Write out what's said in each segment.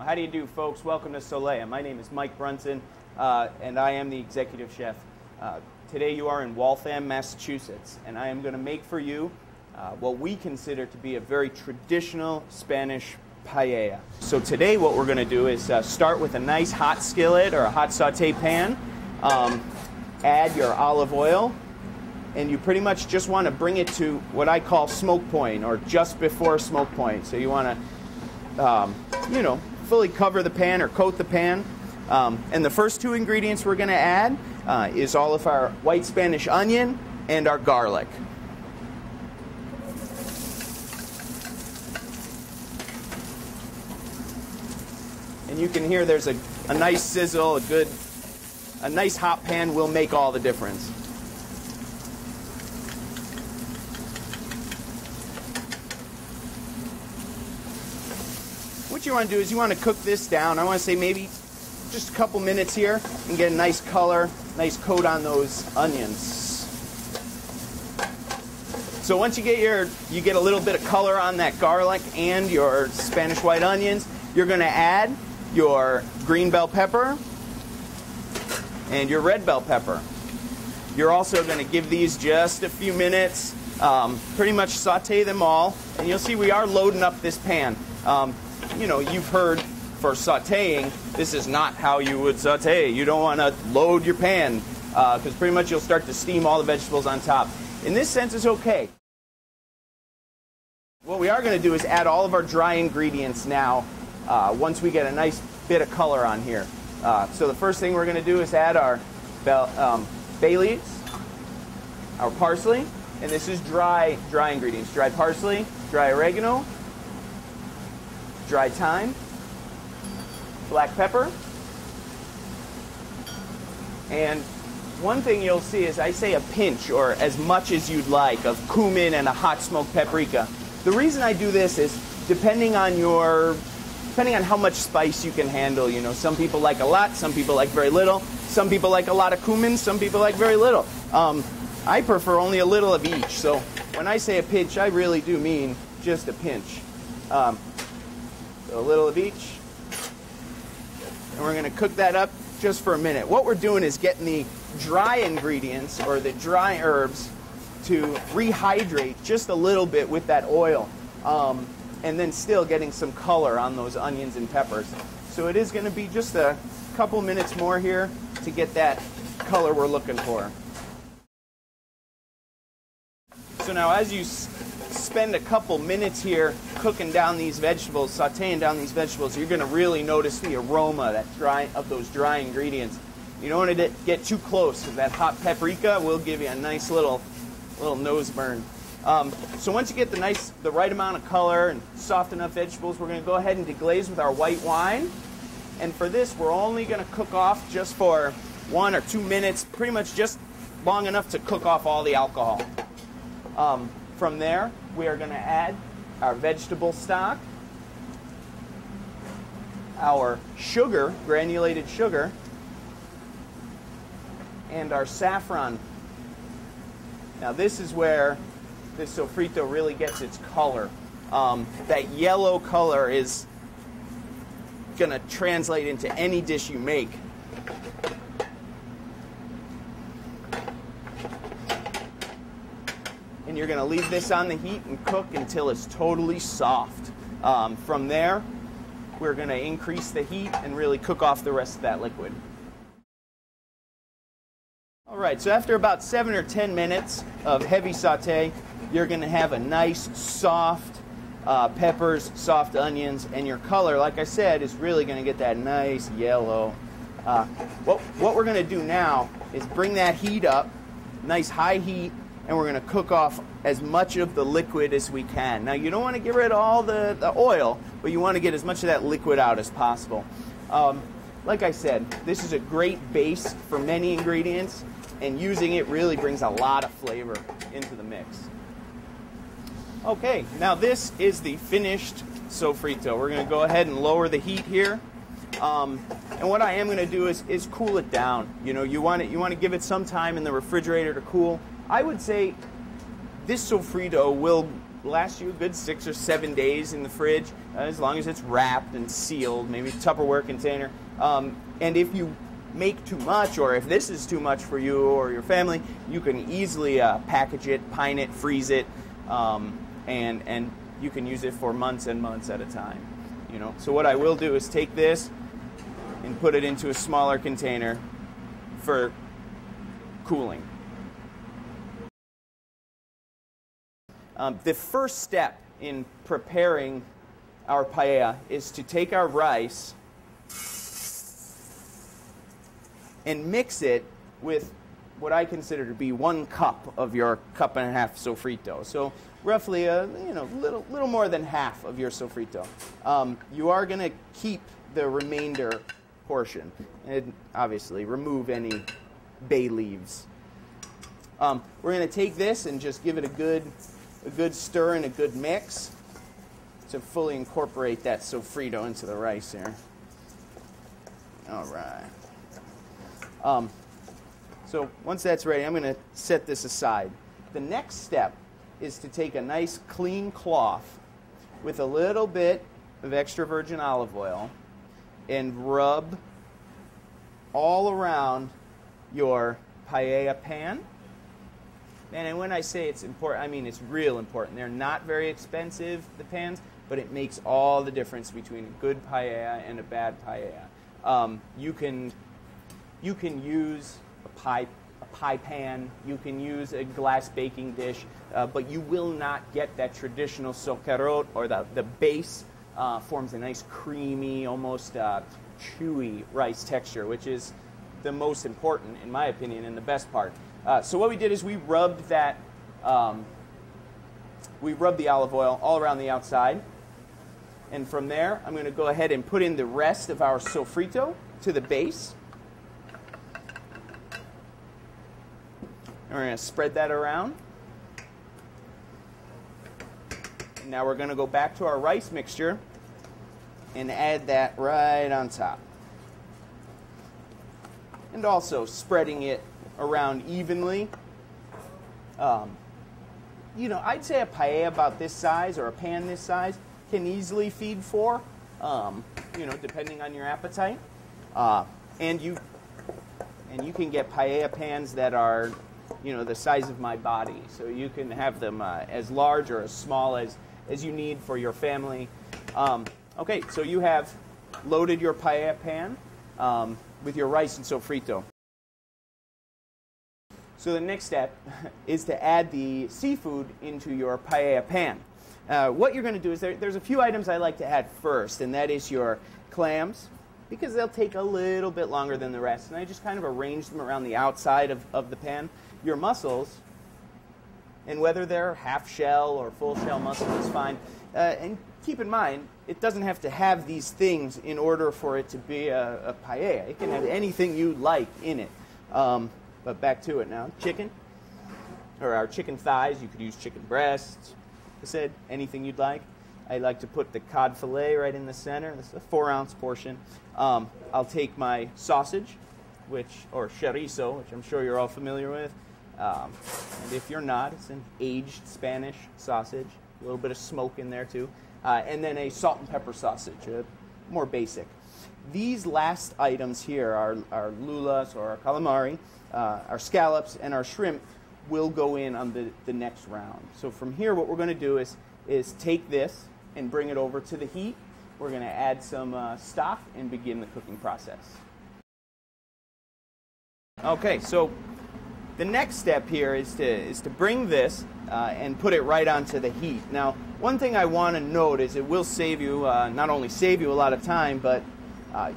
How do you do, folks? Welcome to Soleil. My name is Mike Brunson, and I am the executive chef. Today you are in Waltham, Massachusetts, and I am going to make for you what we consider to be a very traditional Spanish paella. So today what we're going to do is start with a nice hot skillet or a hot saute pan, add your olive oil, and you pretty much just want to bring it to what I call smoke point, or just before smoke point. So you want to, fully cover the pan or coat the pan. And the first two ingredients we're going to add is all of our white Spanish onion and our garlic. And you can hear there's a nice sizzle, a nice hot pan will make all the difference. What you want to do is you want to cook this down. I want to say maybe just a couple minutes here and get a nice color, nice coat on those onions. So once you get a little bit of color on that garlic and your Spanish white onions, you're going to add your green bell pepper and your red bell pepper. You're also going to give these just a few minutes, pretty much saute them all, and you'll see we are loading up this pan. You've heard for sauteing, this is not how you would saute. You don't want to load your pan because pretty much you'll start to steam all the vegetables on top. In this sense, it's okay. What we are going to do is add all of our dry ingredients now once we get a nice bit of color on here. So the first thing we're going to do is add our bay leaves, our parsley, and this is dry ingredients. Dried parsley, dry oregano, dry thyme, black pepper, and one thing you'll see is I say a pinch, or as much as you'd like, of cumin and a hot smoked paprika. The reason I do this is depending on how much spice you can handle. Some people like a lot, some people like very little, some people like a lot of cumin, some people like very little. I prefer only a little of each, so when I say a pinch, I really do mean just a pinch. So a little of each, and we're going to cook that up just for a minute. What we're doing is getting the dry ingredients or the dry herbs to rehydrate just a little bit with that oil, and then still getting some color on those onions and peppers. So it is going to be just a couple minutes more here to get that color we're looking for. So now as you spend a couple minutes here cooking down these vegetables, sauteing down these vegetables, you're going to really notice the aroma of those dry ingredients. You don't want to get too close, because that hot paprika will give you a nice little nose burn. So once you get the right amount of color and soft enough vegetables, we're going to go ahead and deglaze with our white wine. And for this, we're only going to cook off just for 1 or 2 minutes, pretty much just long enough to cook off all the alcohol. From there, we are going to add our vegetable stock, our sugar, granulated sugar, and our saffron. Now this is where this sofrito really gets its color. That yellow color is going to translate into any dish you make. And you're going to leave this on the heat and cook until it's totally soft. From there, we're going to increase the heat and really cook off the rest of that liquid. All right, so after about 7 or 10 minutes of heavy saute, you're going to have a nice soft peppers, soft onions, and your color, like I said, is really going to get that nice yellow. What we're going to do now is bring that heat up, nice high heat, and we're going to cook off as much of the liquid as we can. Now, you don't want to get rid of all the oil, but you want to get as much of that liquid out as possible. Like I said, this is a great base for many ingredients, and using it really brings a lot of flavor into the mix. Okay, now this is the finished sofrito. We're going to go ahead and lower the heat here. And what I am going to do is cool it down. You want to give it some time in the refrigerator to cool. I would say this sofrito will last you a good 6 or 7 days in the fridge, as long as it's wrapped and sealed, maybe Tupperware container. And if you make too much, or if this is too much for you or your family, you can easily package it, pine it, freeze it, and you can use it for months and months at a time. You know, so what I will do is take this and put it into a smaller container for cooling. The first step in preparing our paella is to take our rice and mix it with what I consider to be 1 cup of your 1.5 cups sofrito. So roughly little more than half of your sofrito. You are going to keep the remainder portion and obviously remove any bay leaves. We're going to take this and just give it a good stir and a good mix to fully incorporate that sofrito into the rice here. All right. So once that's ready, I'm going to set this aside. The next step is to take a nice clean cloth with a little bit of extra virgin olive oil and rub all around your paella pan. And when I say it's important, I mean it's real important. They're not very expensive, the pans, but it makes all the difference between a good paella and a bad paella. You can use a pie pan, you can use a glass baking dish, but you will not get that traditional socarrot, or the base forms a nice creamy, almost chewy rice texture, which is the most important, in my opinion, and the best part. So what we did is we rubbed the olive oil all around the outside, and from there I'm going to go ahead and put in the rest of our sofrito to the base. And we're going to spread that around. And now we're going to go back to our rice mixture and add that right on top. And also spreading it around evenly. I'd say a paella about this size, or a pan this size, can easily feed 4, depending on your appetite. And you can get paella pans that are the size of my body. So you can have them as large or as small as you need for your family. Okay, so you have loaded your paella pan with your rice and sofrito. So the next step is to add the seafood into your paella pan. What you're going to do is there's a few items I like to add first, and that is your clams, because they'll take a little bit longer than the rest. And I just kind of arrange them around the outside of the pan. Your mussels, and whether they're half shell or full shell mussels is fine. And keep in mind, it doesn't have to have these things in order for it to be a paella. It can have anything you like in it. But back to it now. Chicken, or our chicken thighs. You could use chicken breasts. I said anything you'd like. I like to put the cod fillet right in the center. This is a 4-ounce portion. I'll take my sausage, or chorizo, which I'm sure you're all familiar with. And if you're not, it's an aged Spanish sausage. A little bit of smoke in there too. And then a salt and pepper sausage, more basic. These last items here, our lulas or our calamari, our scallops, and our shrimp will go in on the next round. So from here, what we're going to do is take this and bring it over to the heat. We're going to add some stock and begin the cooking process. Okay, so the next step here is to bring this and put it right onto the heat. Now, one thing I want to note is it will save you, not only save you a lot of time, but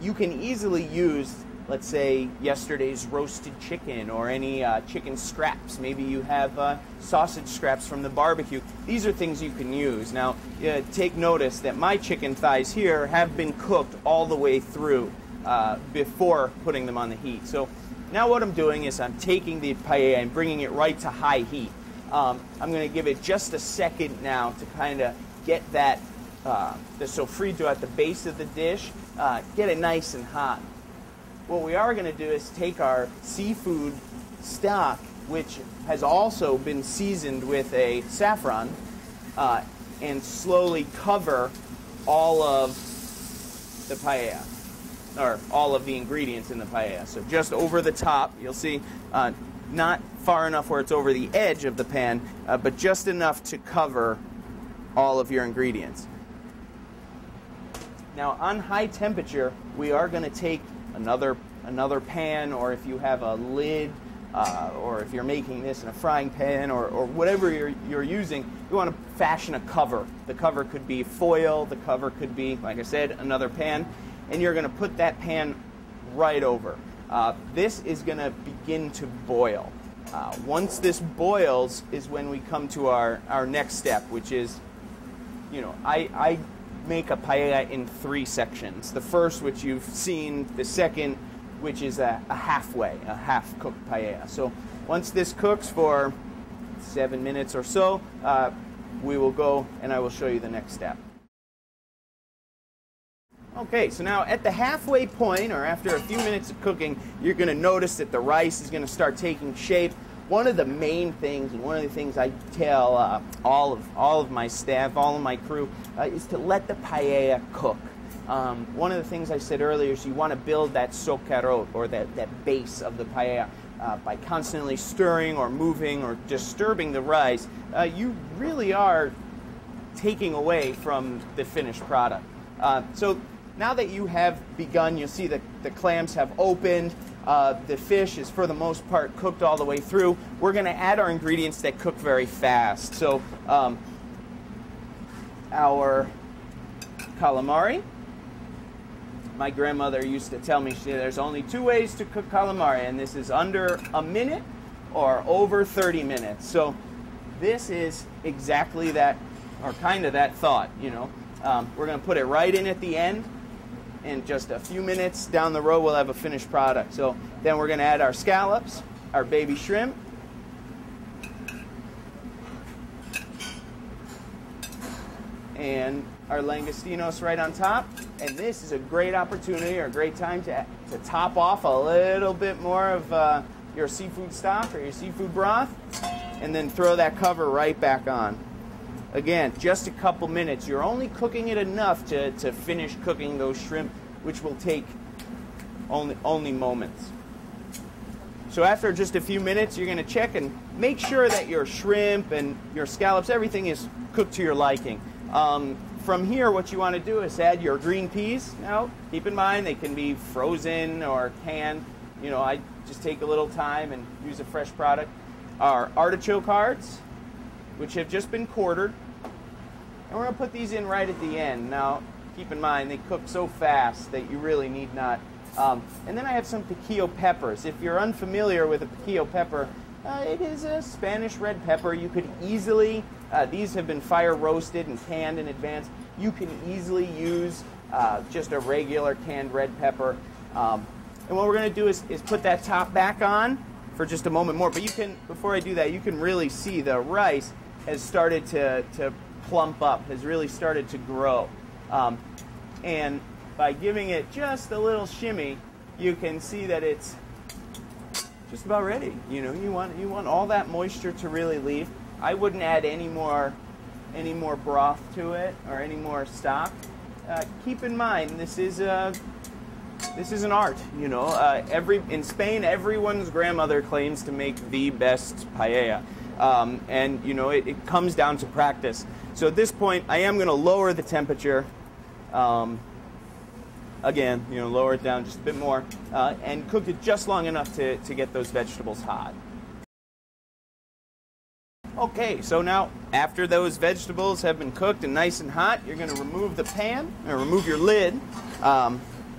you can easily use, let's say, yesterday's roasted chicken or any chicken scraps. Maybe you have sausage scraps from the barbecue. These are things you can use. Now, take notice that my chicken thighs here have been cooked all the way through before putting them on the heat. So now what I'm doing is I'm taking the paella and bringing it right to high heat. I'm going to give it just a second now to kind of get that the sofrito at the base of the dish, get it nice and hot. What we are going to do is take our seafood stock, which has also been seasoned with a saffron, and slowly cover all of the paella, or all of the ingredients in the paella. So just over the top, you'll see, not far enough where it's over the edge of the pan, but just enough to cover all of your ingredients. Now on high temperature, we are going to take another pan, or if you have a lid, or if you're making this in a frying pan, or whatever you're using, you want to fashion a cover. The cover could be foil, the cover could be, like I said, another pan, and you're going to put that pan right over. This is going to begin to boil. Once this boils is when we come to our next step, which is, I make a paella in 3 sections. The first, which you've seen, the second, which is a half-cooked paella. So once this cooks for 7 minutes or so, we will go and I will show you the next step. Okay, so now at the halfway point, or after a few minutes of cooking, you're going to notice that the rice is going to start taking shape. One of the main things, and one of the things I tell all of my staff, all of my crew, is to let the paella cook. One of the things I said earlier is you want to build that socarrot, or that base of the paella, by constantly stirring or moving or disturbing the rice. You really are taking away from the finished product. So now that you have begun, you'll see that the clams have opened. The fish is, for the most part, cooked all the way through. We're going to add our ingredients that cook very fast. So our calamari. My grandmother used to tell me, there's only 2 ways to cook calamari, and this is under a minute or over 30 minutes. So this is exactly that, or kind of that thought, We're going to put it right in at the end. In just a few minutes down the road, we'll have a finished product. So then we're going to add our scallops, our baby shrimp, and our langostinos right on top. And this is a great opportunity, or a great time to top off a little bit more of your seafood stock or your seafood broth, and then throw that cover right back on. Again, just a couple minutes. You're only cooking it enough to finish cooking those shrimp, which will take only moments. So after just a few minutes, you're going to check and make sure that your shrimp and your scallops, everything is cooked to your liking. From here, what you want to do is add your green peas. Now, keep in mind, they can be frozen or canned. I just take a little time and use a fresh product. Our artichoke hearts, which have just been quartered. And we're going to put these in right at the end. Now, keep in mind, they cook so fast that you really need not. And then I have some piquillo peppers. If you're unfamiliar with a piquillo pepper, it is a Spanish red pepper. You could easily, these have been fire roasted and canned in advance. You can easily use just a regular canned red pepper. And what we're going to do is put that top back on for just a moment more. But you can, before I do that, you can really see the rice has started to plump up, has really started to grow. And by giving it just a little shimmy, you can see that it's just about ready. You want all that moisture to really leave. I wouldn't add any more broth to it or any more stock. Keep in mind, this is an art. In Spain, everyone's grandmother claims to make the best paella. And it comes down to practice. So at this point, I am going to lower the temperature. Again, lower it down just a bit more, and cook it just long enough to get those vegetables hot. Okay, so now after those vegetables have been cooked and nice and hot, you're going to remove the pan, or remove your lid.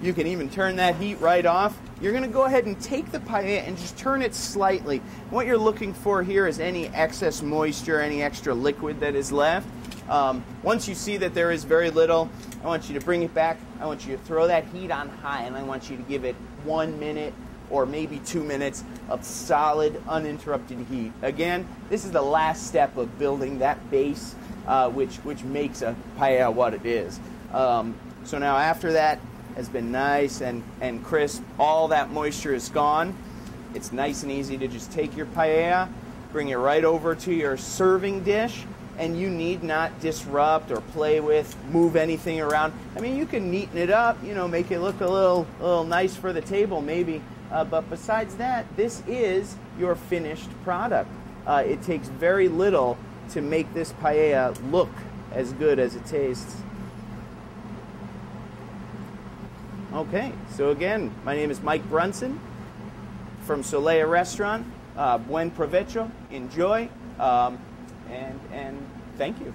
You can even turn that heat right off. You're going to go ahead and take the paella and just turn it slightly. What you're looking for here is any excess moisture, any extra liquid that is left. Once you see that there is very little, I want you to bring it back. I want you to throw that heat on high, and I want you to give it 1 minute or maybe 2 minutes of solid, uninterrupted heat. Again, this is the last step of building that base, which makes a paella what it is. So now after that has been nice and crisp, all that moisture is gone. It's nice and easy to just take your paella, bring it right over to your serving dish, and you need not disrupt or play with, move anything around. I mean, you can neaten it up, you know, make it look a little nice for the table maybe, but besides that, this is your finished product. It takes very little to make this paella look as good as it tastes. Okay, so again, my name is Mike Brunson from Soleil Restaurant. Buen provecho, enjoy, and thank you.